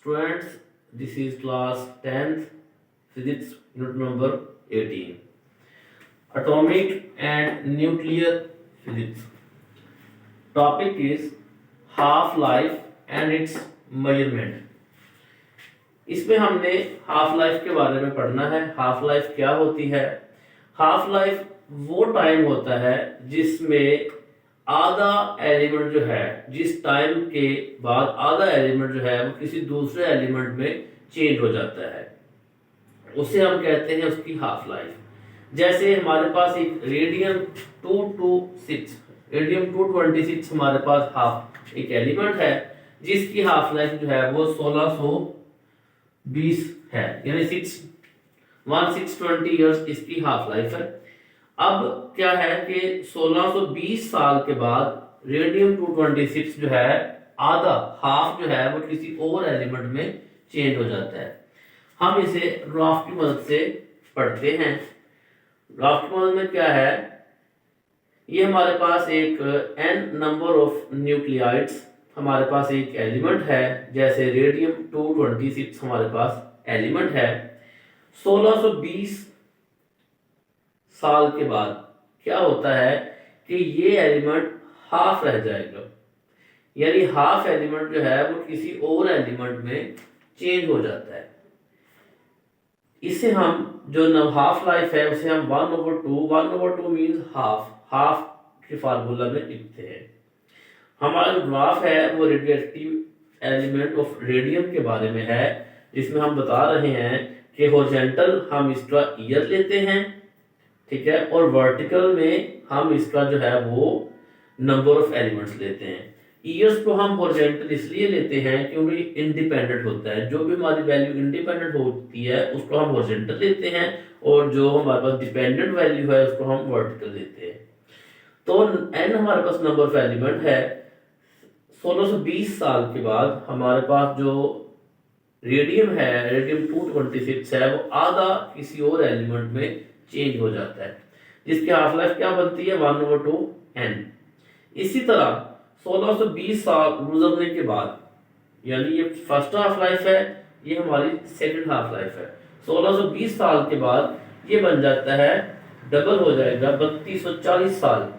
Students, this is class 10th physics unit number 18. Atomic and nuclear physics. Topic is half-life and its measurement. इसमें हमने half life के बारे में पढ़ना है। हाफ लाइफ क्या होती है? हाफ लाइफ वो टाइम होता है जिसमें आधा एलिमेंट जो है, जिस टाइम के बाद आधा एलिमेंट जो है वो किसी दूसरे एलिमेंट में चेंज हो जाता है, उसे हम कहते हैं उसकी हाफ लाइफ। जैसे हमारे पास एक रेडियम 226 हमारे पास हाफ एक एलिमेंट है जिसकी हाफ लाइफ जो है वो 1620 है, यानी 1620 ईयर्स इसकी हाफ लाइफ है। अब क्या है कि 1620 साल के बाद रेडियम 226 जो है आधा हाफ जो है वो किसी और एलिमेंट में चेंज हो जाता है। हम इसे ग्राफ की मदद से पढ़ते हैं। ग्राफ की मदद में क्या है, ये हमारे पास एक n नंबर ऑफ न्यूक्लियाइड्स हमारे पास एक एलिमेंट है, जैसे रेडियम 226 हमारे पास एलिमेंट है। 1620 साल के बाद क्या होता है कि ये एलिमेंट हाफ रह जाएगा, यानी हाफ एलिमेंट जो है वो किसी और एलिमेंट में चेंज हो जाता है। इसे हम जो हाफ लाइफ है उसे हम 1/2 मीन्स हाफ के फार्मूला में लिखते हैं। हमारा जो ग्राफ है वो रेडियोएक्टिव एलिमेंट ऑफ रेडियम के बारे में है, जिसमें हम बता रहे हैं कि हॉरिजॉन्टल हम इसका ईयर लेते हैं, ठीक है, और वर्टिकल में हम इसका जो है वो नंबर ऑफ एलिमेंट्स लेते हैं। ईयर्स को हम हॉरिजॉन्टल इसलिए लेते हैं क्योंकि इंडिपेंडेंट होता है। जो भी हमारी वैल्यू इंडिपेंडेंट होती है उसको हम हॉरिजॉन्टल लेते हैं, और जो हमारे पास डिपेंडेंट वैल्यू है उसको हम वर्टिकल लेते हैं। तो n हमारे पास नंबर ऑफ एलिमेंट है। 1620 साल के बाद हमारे पास जो रेडियम है, रेडियम 226 है, वो आधा किसी और एलिमेंट में चेंज हो जाता है, जिसकी हाफ लाइफ क्या बनती है 1/2 n। इसी तरह 1620 साल गुजरने के बाद, यानी ये फर्स्ट हाफ लाइफ है, ये हमारी सेकंड हाफ लाइफ है। 1620 साल के बाद ये बन जाता है, डबल हो जाएगा 3240 साल।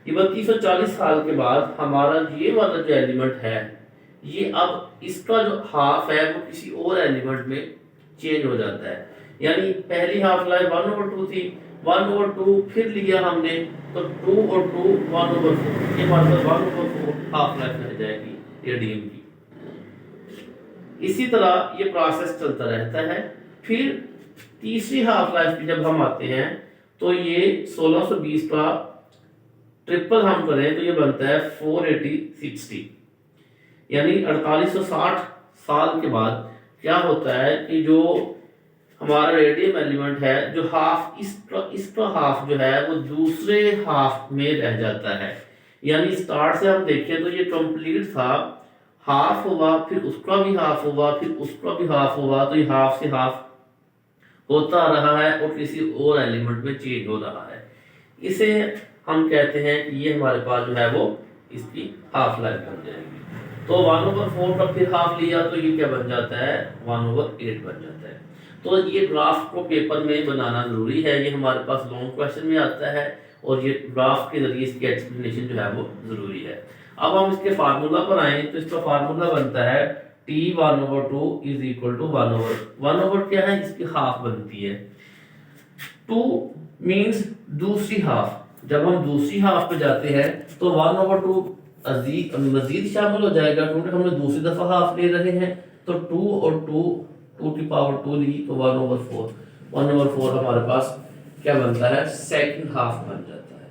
ये 3240 साल के बाद हमारा ये वाला जो एलिमेंट है, ये अब इसका जो हाफ है वो किसी और एलिमेंट में चेंज हो जाता है। यानी पहली हाफ लाइफ 1/2 थी, 1/2 फिर लिया हमने तो 2 और 2 1/4, ये मतलब 1/4 हाफ लाइफ रह जाएगी रेडियम की। इसी तरह ये प्रोसेस चलता रहता है। फिर तीसरी हाफ लाइफ की जब हम आते हैं तो ये 1620 का ट्रिपल हम करें तो ये बनता है 480/60, यानी 4860 साल के बाद क्या होता है कि जो हमारा रेडियम एलिमेंट है, जो हाफ इसका हाफ जो है वो दूसरे हाफ में रह जाता है। यानी स्टार्ट से हम देखें तो ये कंप्लीट था, हाफ हुआ, फिर उसका भी हाफ हुआ, फिर उसका भी हाफ हुआ, तो ये हाफ से हाफ होता रहा है और किसी और एलिमेंट में चेंज हो रहा है। इसे हम कहते हैं कि ये हमारे पास जो है वो इसकी हाफ लाइफ बन जाएगी। तो 1/4 का फिर हाफ लिया तो ये क्या बन जाता है 1/8 बन जाता है। तो ये ग्राफ को पेपर में बनाना जरूरी है, ये हमारे पास लॉन्ग क्वेश्चन में आता है, और ये ग्राफ के जरिए इसकी एक्सप्लेनेशन जो है वो जरूरी है। अब हम इसके फार्मूला पर आए तो इसका फार्मूला बनता है T1/2 इज इक्वल टू 1/1/, क्या है, इसकी हाफ बनती है। 2 मीन्स दूसरी हाफ। जब हम दूसरी हाफ पे जाते हैं तो 1/2 मजीद शामिल हो जाएगा, क्योंकि हमने दूसरी दफा हाफ ले रहे हैं। तो 2 और 2 की पावर 2 ली तो 1/4 हमारे पास क्या बनता है, सेकंड हाफ बन जाता है।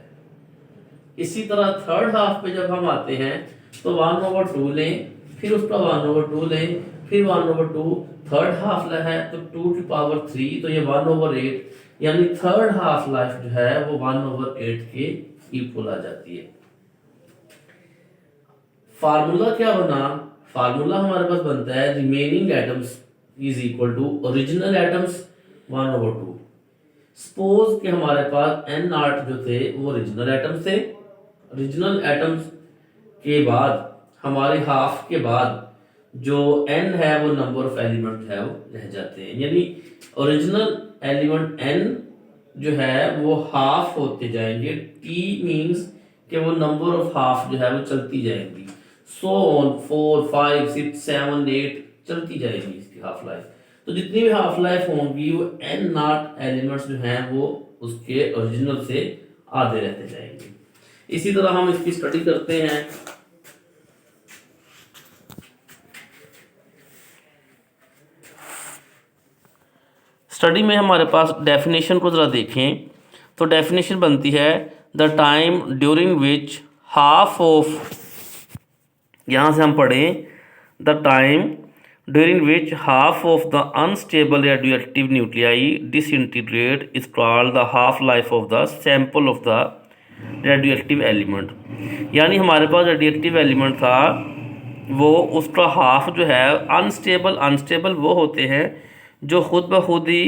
इसी तरह थर्ड हाफ पे जब हम आते हैं तो 1/2 लें, फिर उसका 1/2 लें, फिर 1/2, थर्ड हाफ है तो 2 की पावर 3, तो ये 1/8, यानी थर्ड हाफ लाइफ जो है वो 1/8 के इक्वल आ जाती है। फार्मूला क्या बना, फार्मूला हमारे पास बनता है remaining atoms is equal to original atoms 1/2। Suppose कि हमारे पास n0 जो थे वो ओरिजिनल एटम्स थे। ओरिजिनल एटम्स के बाद हमारे हाफ के बाद जो n है वो नंबर ऑफ एलिमेंट है वो रह जाते हैं, यानी ओरिजिनल एलिमेंट n जो है वो हाफ होते जाएंगे। t मींस कि वो नंबर ऑफ हाफ जो है वो चलती जाएंगी, सो ऑन 4 5 6 7 8 चलती जाएगी इसकी हाफ लाइफ। तो जितनी भी हाफ लाइफ होंगी वो n नॉट एलिमेंट्स जो हैं वो उसके ओरिजिनल से आधे रहते जाएंगे। इसी तरह हम इसकी स्टडी करते हैं। स्टडी में हमारे पास डेफिनेशन को ज़रा देखें तो डेफिनेशन बनती है the time during which half of, यहाँ से हम पढ़ें the time during which half of the unstable radioactive nuclei disintegrate is called the half life of the sample of the radioactive element. यानी हमारे पास रेडियोएक्टिव एलिमेंट था वो उसका half जो है अनस्टेबल वो होते हैं जो खुद ब खुद ही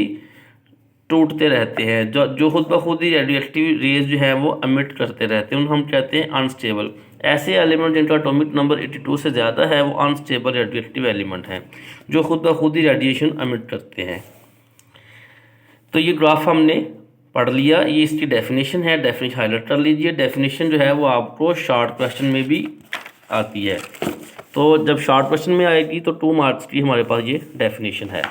टूटते रहते हैं, जो खुद ब खुद ही रेडियोएक्टिव रेज जो है वो एमिट करते रहते हैं, उनको हम कहते हैं अनस्टेबल। ऐसे एलिमेंट जिनका एटॉमिक नंबर 82 से ज़्यादा है वो अनस्टेबल रेडियोएक्टिव एलिमेंट हैं जो खुद ब खुद ही रेडिएशन एमिट करते हैं। तो ये ग्राफ हमने पढ़ लिया, ये इसकी डेफिनेशन है, डेफिनेशन हाईलाइट कर लीजिए। डेफिनेशन जो है वो आपको शॉर्ट क्वेश्चन में भी आती है, तो जब शॉर्ट क्वेश्चन में आएगी तो 2 मार्क्स की हमारे पास ये डेफिनेशन है।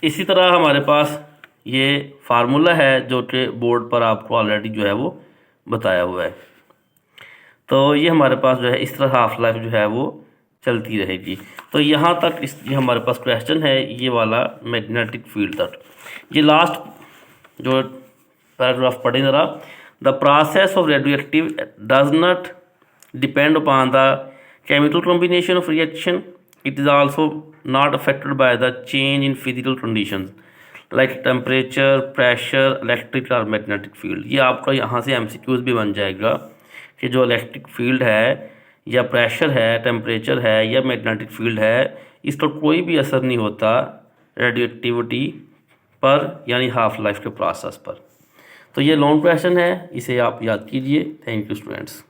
इसी तरह हमारे पास ये फार्मूला है जो कि बोर्ड पर आपको ऑलरेडी जो है वो बताया हुआ है। तो ये हमारे पास जो है इस तरह हाफ लाइफ जो है वो चलती रहेगी। तो यहाँ तक ये हमारे पास क्वेश्चन है ये वाला मैग्नेटिक फील्ड तक। ये लास्ट जो पैराग्राफ पढ़ें ज़रा, the process of radioactive does not depend upon the chemical combination of reaction, it is also not affected by the change in physical conditions like temperature, pressure, electric or magnetic field। ये आपका यहाँ से MCQs भी बन जाएगा कि जो electric field है या प्रेशर है, टेम्परेचर है या मैग्नेटिक फील्ड है, इसका कोई भी असर नहीं होता रेडियोएक्टिविटी पर, यानी हाफ लाइफ के प्रोसेस पर। तो ये लॉन्ग क्वेश्चन है, इसे आप याद कीजिए। Thank you students.